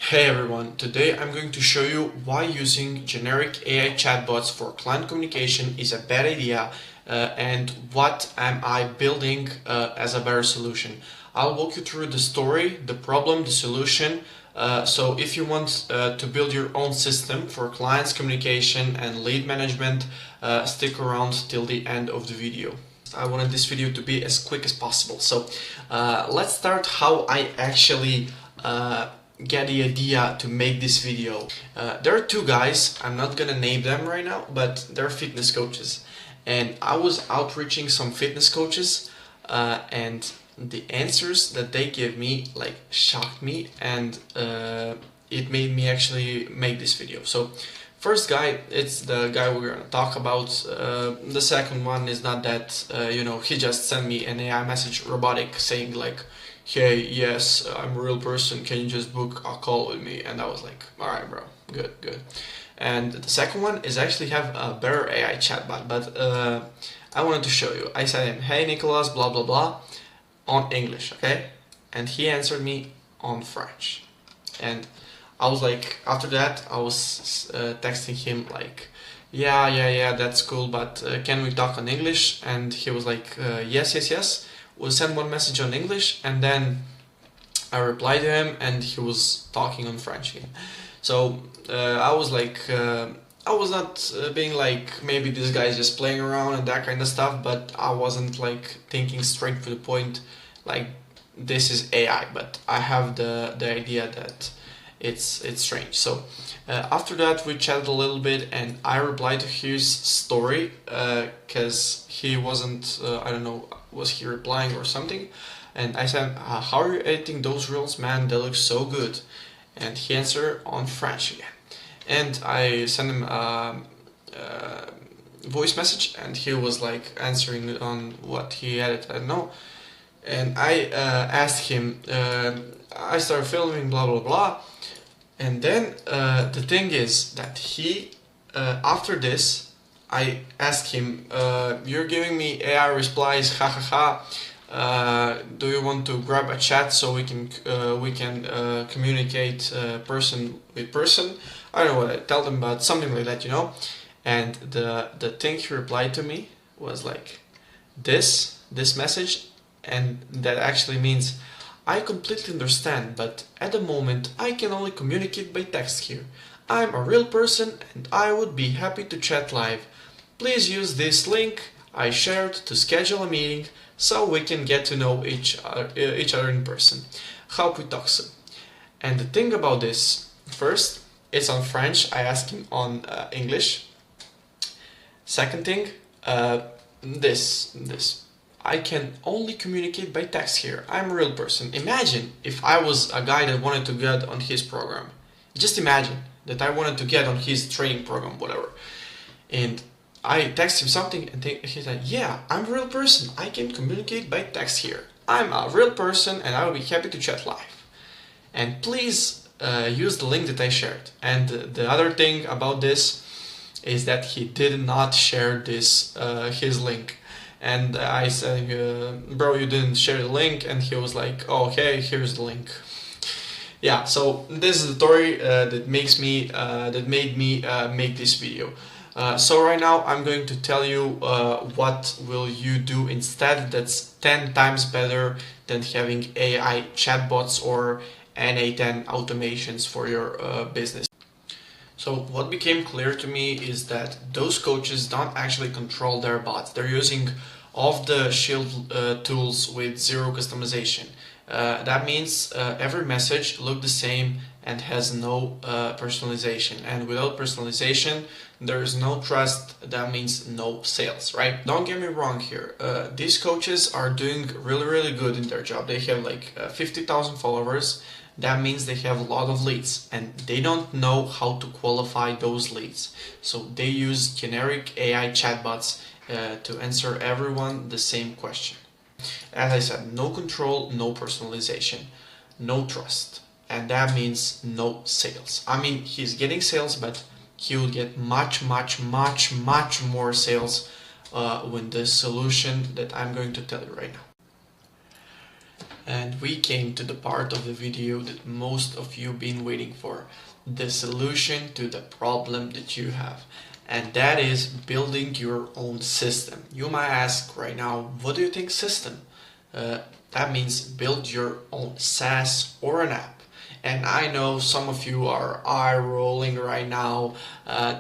Hey everyone, today I'm going to show you why using generic AI chatbots for client communication is a bad idea and what am I building as a better solution. I'll walk you through the story, the problem, the solution. So if you want to build your own system for clients communication and lead management, stick around till the end of the video. I wanted this video to be as quick as possible. So let's start how I actually get the idea to make this video. There are two guys, I'm not gonna name them right now, but they're fitness coaches. And I was outreaching some fitness coaches and the answers that they gave me like shocked me, and it made me actually make this video. So first guy, it's the guy we're gonna talk about. The second one is not that, he just sent me an AI message, robotic, saying like, hey, yes, I'm a real person, can you just book a call with me? And I was like, alright bro, good. And the second one is actually have a better AI chatbot, but I wanted to show you. I said him, hey Nicholas, blah blah blah, on English, okay? And he answered me on French. And I was like, after that, I was texting him like, yeah, that's cool, but can we talk on English? And he was like, yes. We'll send one message on English, and then I replied to him, and he was talking on French again. So I was like, I was not being like, maybe this guy is just playing around and that kind of stuff, but I wasn't like thinking straight to the point, like this is AI, but I have the idea that it's strange. So after that we chatted a little bit, and I replied to his story because he wasn't, I don't know, was he replying or something, and I said, how are you editing those reels, man, they look so good. And he answered on French again, and I sent him a voice message, and he was like answering on what he edited, I don't know. And I asked him, I started filming, blah blah blah. And then the thing is that he, after this, I asked him, you're giving me AI replies, hahaha, do you want to grab a chat so we can communicate person with person? I don't know what I tell them, but something like that, And the thing he replied to me was like this message, and that actually means, I completely understand, but at the moment I can only communicate by text here. I'm a real person and I would be happy to chat live. Please use this link I shared to schedule a meeting so we can get to know each other in person. Hope we talk soon. And the thing about this, first, it's on French, I asked him on English. Second thing, this. I can only communicate by text here. I'm a real person. Imagine if I was a guy that wanted to get on his program. Just imagine that I wanted to get on his training program, whatever. And I text him something, and he said, yeah, I'm a real person. I can communicate by text here. I'm a real person and I will be happy to chat live. And please use the link that I shared. And the other thing about this is that he did not share this his link. And I said, bro, you didn't share the link, and he was like, oh, okay, here's the link. Yeah, so this is the story that made me make this video. So right now I'm going to tell you what will you do instead that's 10 times better than having AI chatbots or n8n automations for your business. So what became clear to me is that those coaches don't actually control their bots. They're using off-the-shelf tools with zero customization. That means every message looks the same and has no personalization. And without personalization, there is no trust. That means no sales, right? Don't get me wrong here. These coaches are doing really good in their job. They have like 50,000 followers. That means they have a lot of leads, and they don't know how to qualify those leads. So they use generic AI chatbots to answer everyone the same question. As I said, no control, no personalization, no trust. And that means no sales. I mean, he's getting sales, but he will get much more sales with the solution that I'm going to tell you right now. And we came to the part of the video that most of you been waiting for, the solution to the problem that you have. And that is building your own system. You might ask right now, what do you think system? That means build your own SaaS or an app. And I know some of you are eye rolling right now,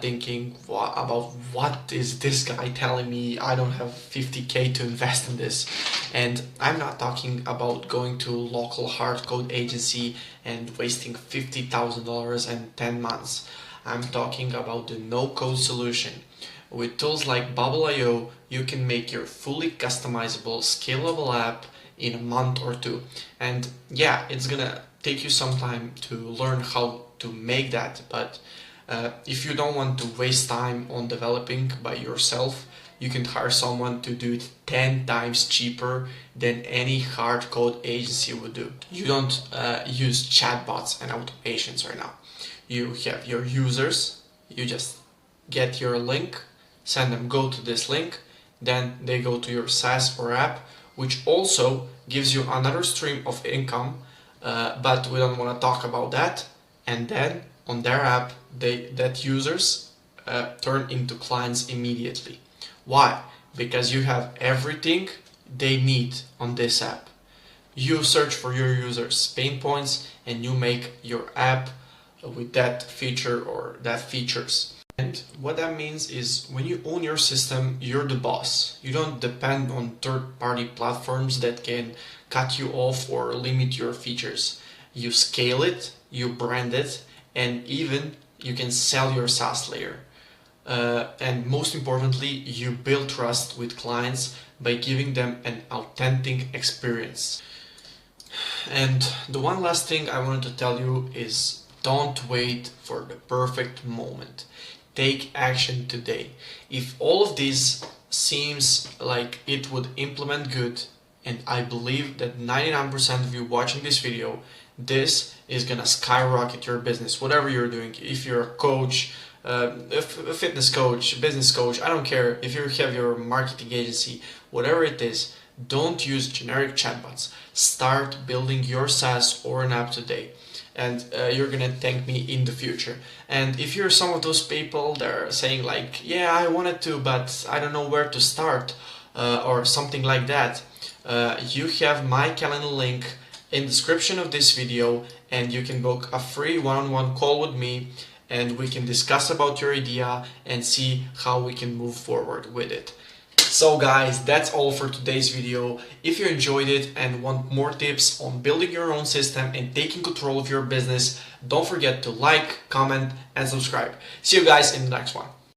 thinking about what is this guy telling me? I don't have 50K to invest in this. And I'm not talking about going to a local hard code agency and wasting $50,000 and 10 months. I'm talking about the no-code solution. With tools like Bubble.io, you can make your fully customizable, scalable app in a month or two. And yeah, it's gonna take you some time to learn how to make that, but if you don't want to waste time on developing by yourself, you can hire someone to do it 10 times cheaper than any hard code agency would do. You don't use chatbots and automations right now. You have your users, you just get your link, send them go to this link, then they go to your SaaS or app, which also gives you another stream of income, but we don't want to talk about that. And then on their app, that users turn into clients immediately. Why? Because you have everything they need on this app. You search for your users' pain points and you make your app with that feature or that features. And what that means is when you own your system, you're the boss. You don't depend on third-party platforms that can cut you off or limit your features. You scale it, you brand it, and even you can sell your SaaS layer. And most importantly, you build trust with clients by giving them an authentic experience. And the one last thing I wanted to tell you is don't wait for the perfect moment. Take action today. If all of this seems like it would implement good, and I believe that 99% of you watching this video, this is gonna skyrocket your business, whatever you're doing. If you're a coach, a fitness coach, business coach, I don't care. If you have your marketing agency, whatever it is, don't use generic chatbots. Start building your SaaS or an app today. And you're gonna thank me in the future. And if you're some of those people that are saying like, yeah, I wanted to, but I don't know where to start, or something like that, you have my calendar link in the description of this video, and you can book a free one-on-one call with me, and we can discuss about your idea and see how we can move forward with it. So guys, that's all for today's video. If you enjoyed it and want more tips on building your own system and taking control of your business, don't forget to like, comment, and subscribe. See you guys in the next one.